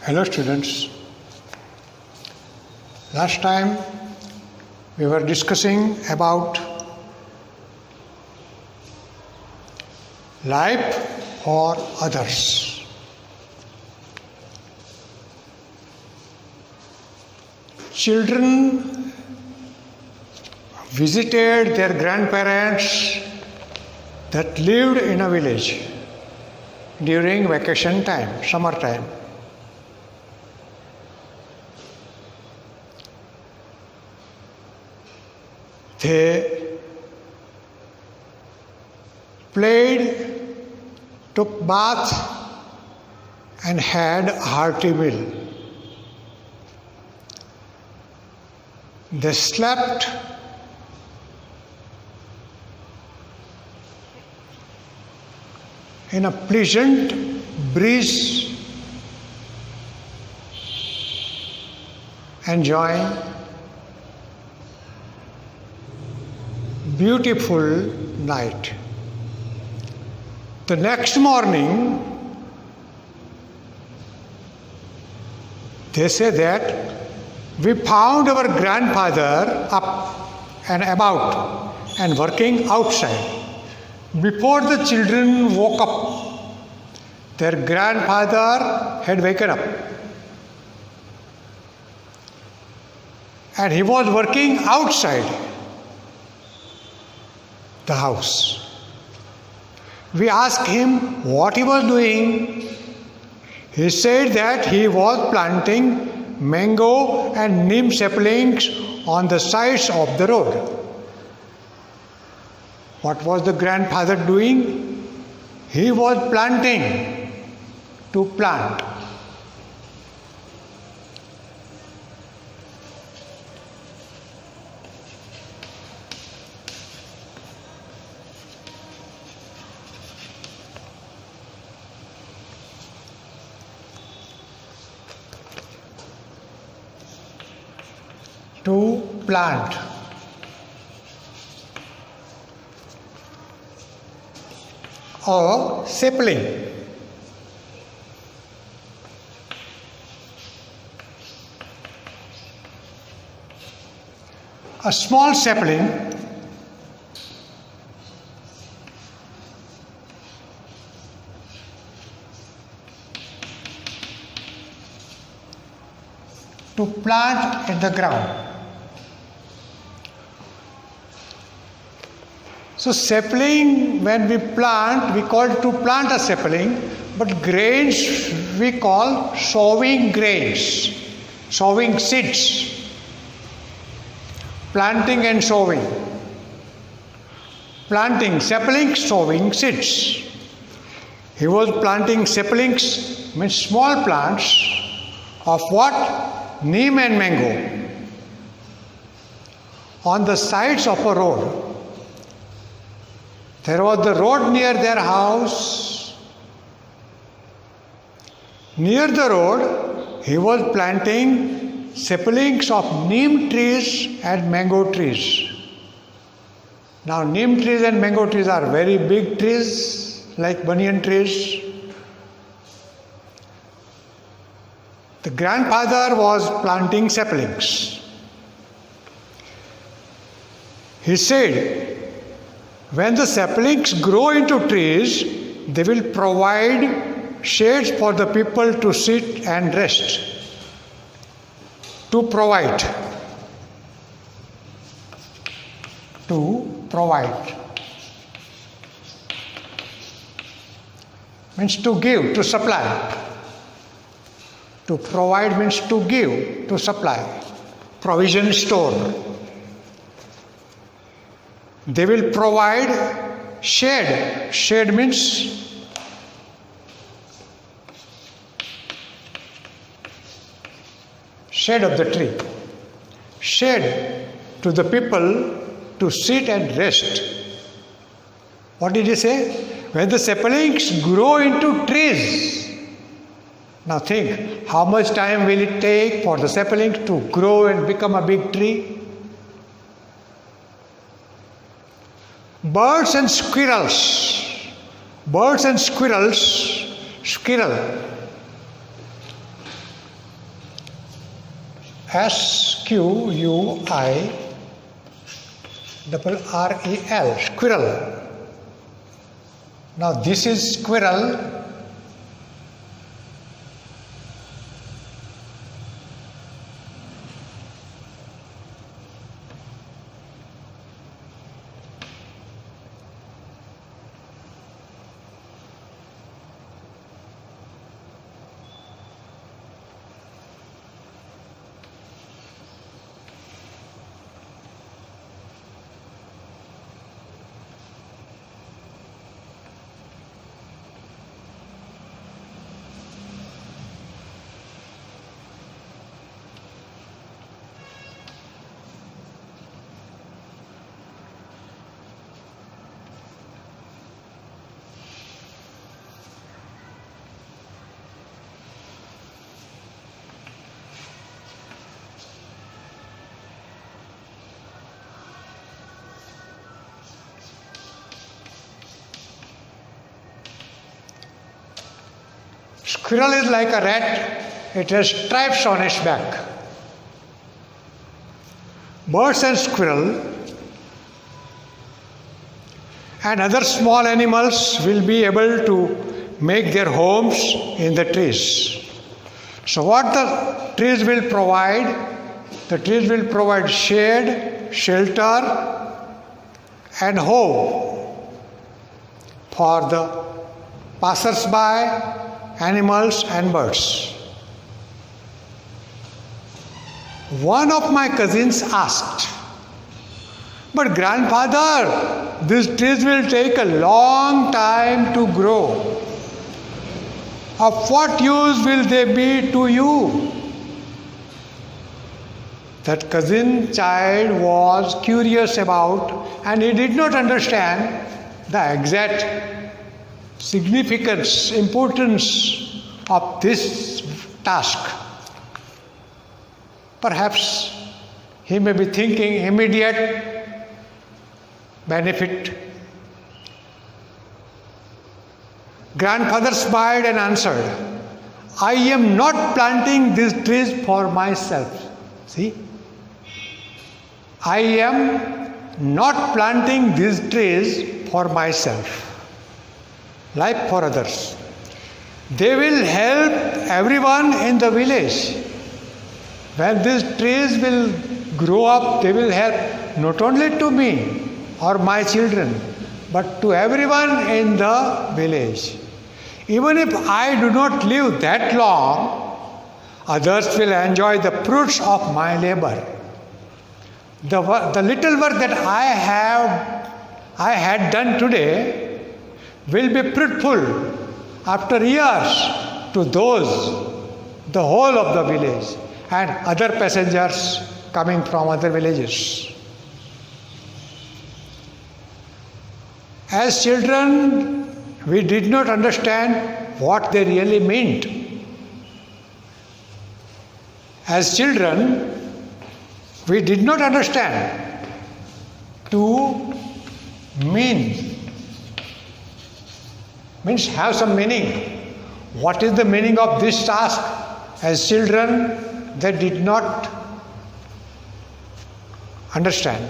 Hello students. Last time we were discussing about life for others. Children visited their grandparents that lived in a village during vacation time, summer time. They played, took bath, and had a hearty meal. They slept in a pleasant breeze, enjoying beautiful night. The next morning, they say that we found our grandfather up and about and working outside. Before the children woke up, their grandfather had waken up. And he was working outside the house. We asked him what he was doing. He said that he was planting mango and neem saplings on the sides of the road. What was the grandfather doing? He was planting to plant. To plant. Or sapling. A small sapling to plant in the ground. So sapling, when we plant, we call it to plant a sapling, but grains we call sowing grains, sowing seeds, planting and sowing. Planting saplings, sowing seeds. He was planting saplings, means small plants of what? Neem and mango on the sides of a road. There was the road near their house. Near the road, he was planting saplings of neem trees and mango trees. Now, neem trees and mango trees are very big trees, like banyan trees. The grandfather was planting saplings. He said, when the saplings grow into trees, they will provide shades for the people to sit and rest. To provide. To provide. Means to give, to supply. To provide means to give, to supply. Provision store. They will provide shade. Shade means shade of the tree. Shade to the people to sit and rest. What did he say? When the saplings grow into trees. Now think, how much time will it take for the sapling to grow and become a big tree? Birds and squirrels. Squirrel Squirrel, squirrel. Now this is squirrel. Squirrel is like a rat, it has stripes on its back. Birds and squirrel and other small animals will be able to make their homes in the trees. So what the trees will provide? The trees will provide shade, shelter and home for the passers-by, animals and birds. One of my cousins asked, "But grandfather, these trees will take a long time to grow. Of what use will they be to you?" That cousin child was curious about and he did not understand the exact significance, importance of this task. Perhaps he may be thinking immediate benefit. Grandfather smiled and answered, "I am not planting these trees for myself." See? I am not planting these trees for myself, like for others. They will help everyone in the village. When these trees will grow up, they will help not only to me or my children, but to everyone in the village. Even if I do not live that long, others will enjoy the fruits of my labor. The little work that I had done today will be fruitful after years to those, the whole of the village and other passengers coming from other villages. As children, we did not understand what they really meant. As children, we did not understand to means have some meaning. What is the meaning of this task? As children, they did not understand.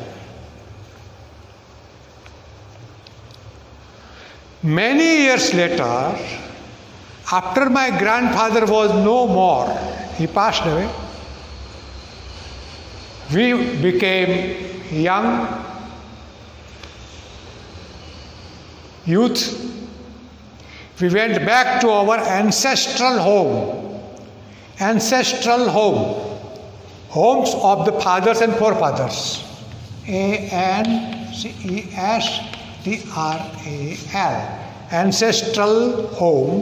Many years later, after my grandfather was no more, he passed away, we became young youth. We went back to our ancestral home, homes of the fathers and forefathers. Ancestral, ancestral home.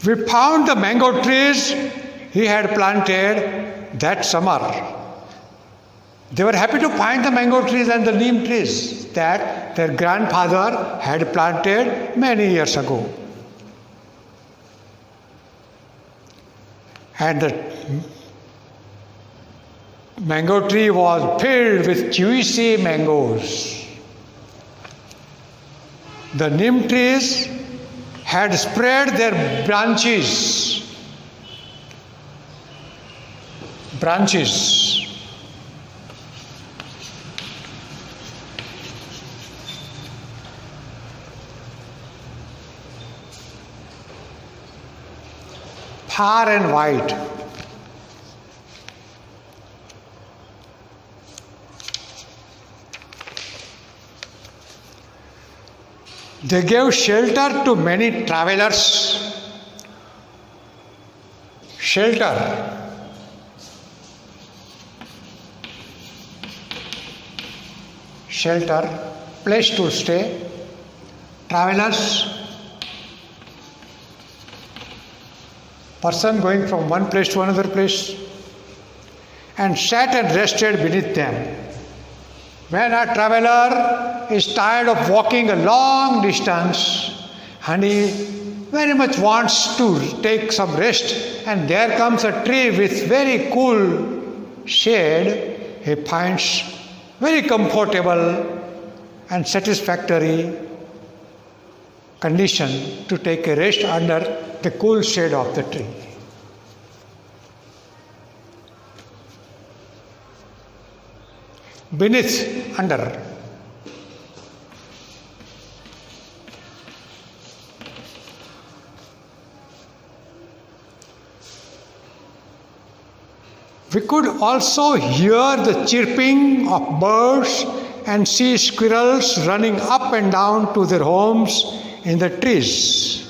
We found the mango trees he had planted that summer. They were happy to find the mango trees and the neem trees that their grandfather had planted many years ago. And the mango tree was filled with juicy mangoes. The neem trees had spread their branches branches. Far and wide. They gave shelter to many travelers. Shelter. Shelter, place to stay. Travelers. Person going from one place to another place, and sat and rested beneath them. When a traveler is tired of walking a long distance and he very much wants to take some rest, and there comes a tree with very cool shade, he finds very comfortable and satisfactory condition to take a rest under the cool shade of the tree. Beneath, under. We could also hear the chirping of birds and see squirrels running up and down to their homes in the trees.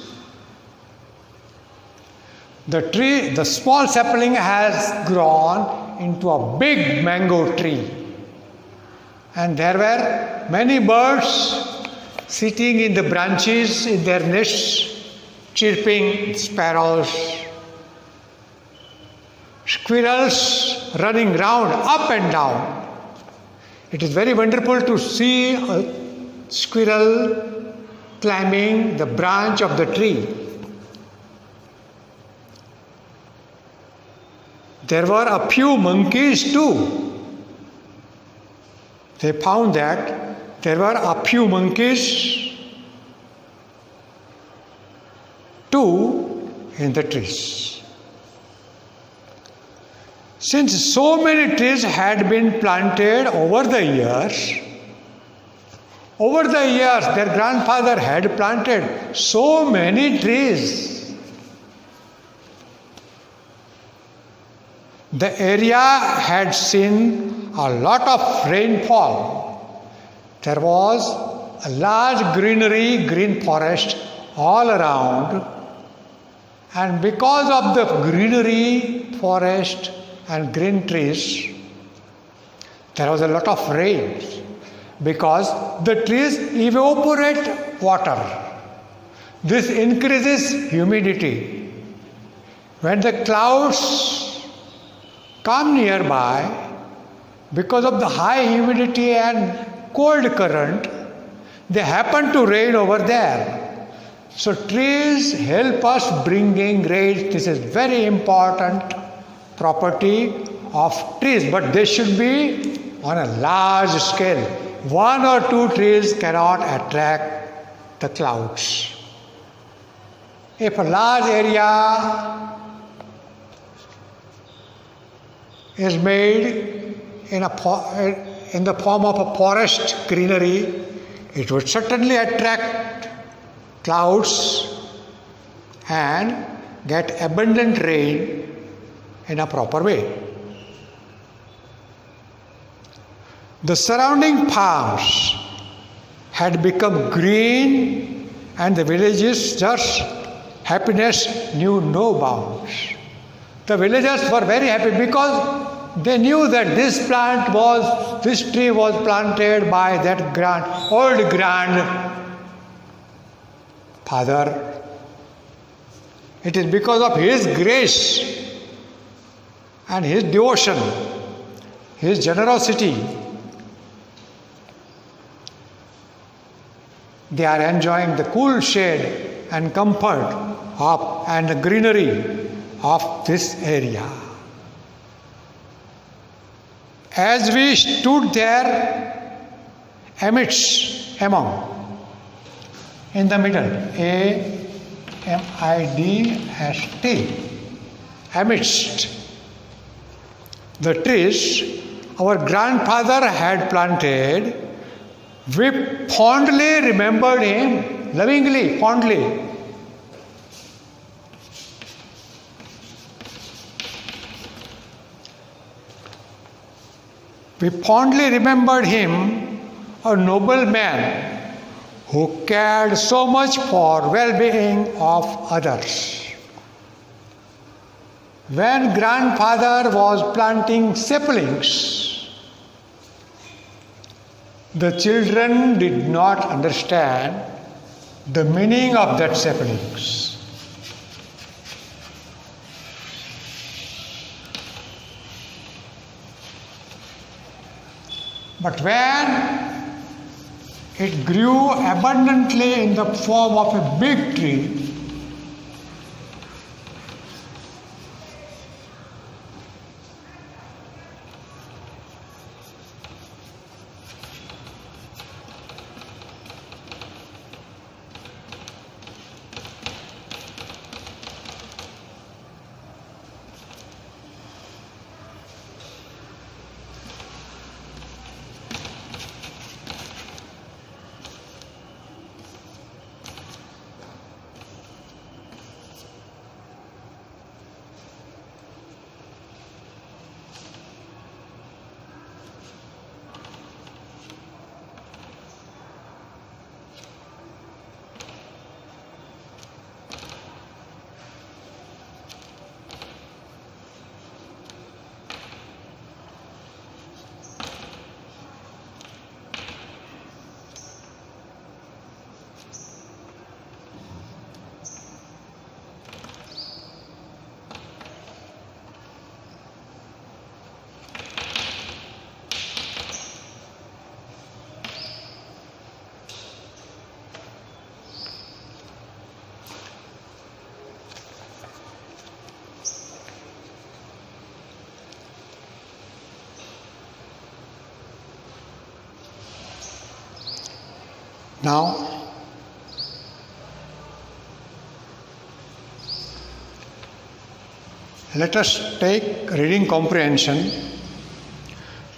The small sapling has grown into a big mango tree. And there were many birds sitting in the branches in their nests, chirping, sparrows, squirrels running round, up and down. It is very wonderful to see a squirrel climbing the branch of the tree. There were a few monkeys too. They found that there were a few monkeys too in the trees. Since so many trees had been planted over the years, their grandfather had planted so many trees. The area had seen a lot of rainfall. There was a large green forest all around, and because of the greenery, forest and green trees, there was a lot of rain, because the trees evaporate water. This increases humidity. When the clouds come nearby, because of the high humidity and cold current, they happen to rain over there. So trees help us bringing rain. This is very important property of trees, but they should be on a large scale. One or two trees cannot attract the clouds. If a large area is made in the form of a forest greenery, it would certainly attract clouds and get abundant rain in a proper way. The surrounding farms had become green, and the villagers' happiness knew no bounds. The villagers were very happy because they knew that this tree was planted by that old grandfather. It is because of his grace and his devotion, his generosity, they are enjoying the cool shade and comfort and the greenery of this area. As we stood there amidst, in the middle, amidst, the trees our grandfather had planted, we fondly remembered him, lovingly, fondly. We fondly remembered him, a noble man who cared so much for well-being of others. When grandfather was planting saplings, the children did not understand the meaning of that saplings. But when it grew abundantly in the form of a big tree, now, let us take reading comprehension.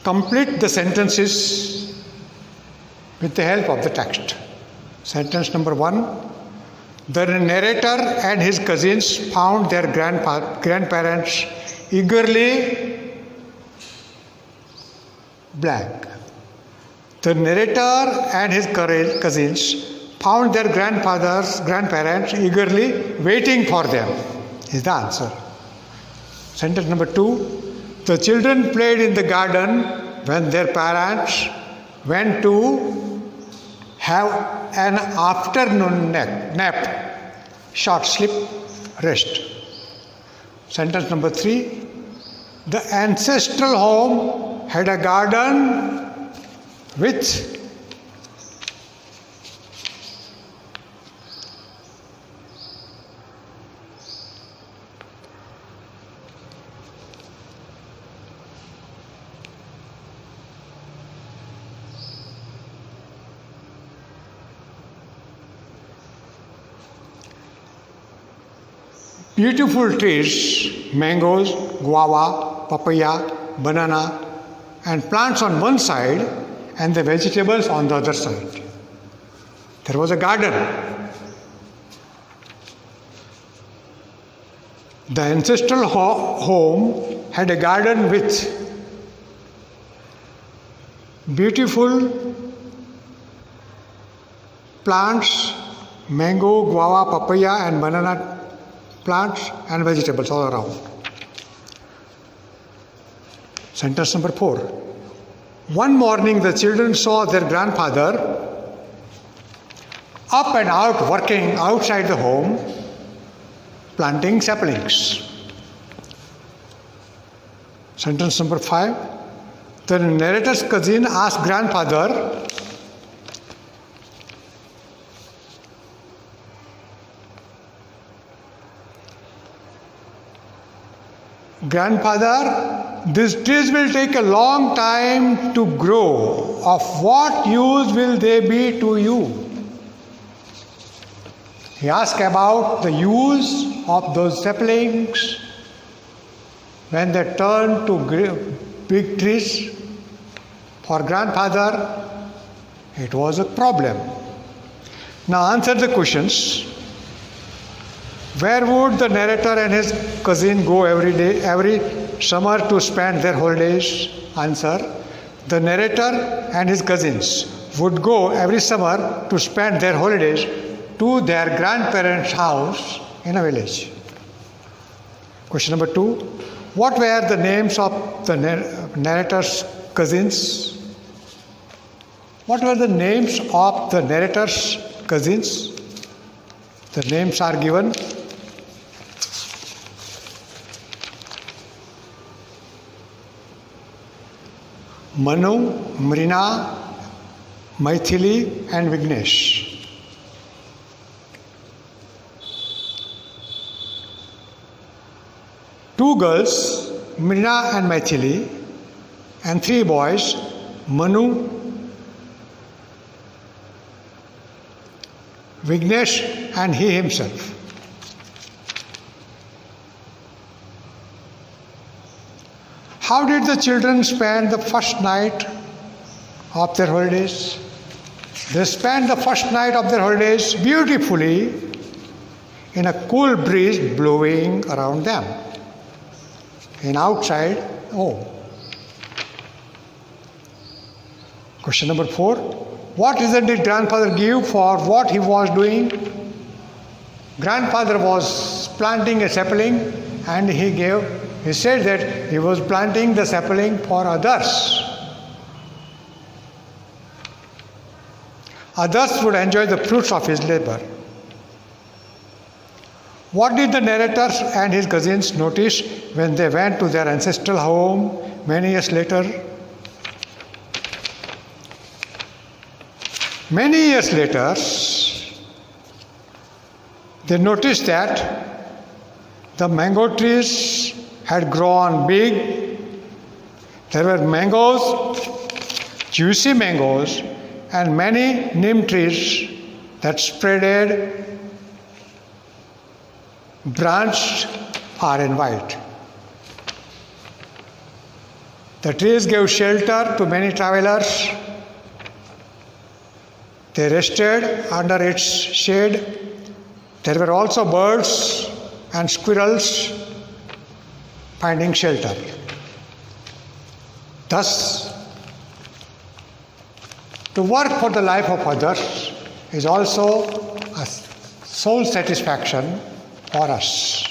Complete the sentences with the help of the text. Sentence number 1. The narrator and his cousins found their grandparents eagerly blank. The narrator and his cousins found their grandparents eagerly waiting for them, is the answer. Sentence number 2. The children played in the garden when their parents went to have an afternoon nap, short sleep, rest. Sentence number 3. The ancestral home had a garden with beautiful trees, mangoes, guava, papaya, banana, and plants on one side and the vegetables on the other side. There was a garden. The ancestral home had a garden with beautiful plants, mango, guava, papaya, and banana plants and vegetables all around. Sentence number 4. One morning the children saw their grandfather up and out working outside the home, planting saplings. Sentence number 5. The narrator's cousin asked grandfather, Grandfather, these trees will take a long time to grow. Of what use will they be to you? He asked about the use of those saplings when they turned to big trees, for grandfather it was a problem. Now answer the questions. Where would the narrator and his cousin go every summer to spend their holidays? Answer. The narrator and his cousins would go every summer to spend their holidays to their grandparents' house in a village. Question number 2. What were the names of the narrator's cousins? What were the names of the narrator's cousins? The names are given. Manu, Mrina, Maithili and Vignesh. Two girls, Mrina and Maithili, and three boys, Manu, Vignesh and he himself. How did the children spend the first night of their holidays? They spent the first night of their holidays beautifully in a cool breeze blowing around them. And outside, Question number 4. What reason did grandfather give for what he was doing? Grandfather was planting a sapling and he said that he was planting the sapling for others. Others would enjoy the fruits of his labor. What did the narrator and his cousins notice when they went to their ancestral home many years later? Many years later, they noticed that the mango trees had grown big. There were mangoes, juicy mangoes, and many neem trees that spreaded, branched far and wide. The trees gave shelter to many travelers. They rested under its shade. There were also birds and squirrels finding shelter. Thus, to work for the life of others is also a soul satisfaction for us.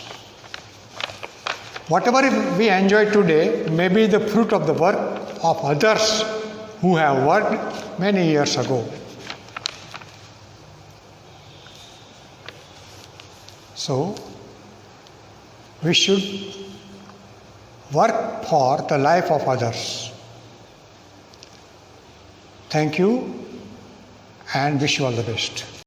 Whatever we enjoy today may be the fruit of the work of others who have worked many years ago. So, we should work for the life of others. Thank you and wish you all the best.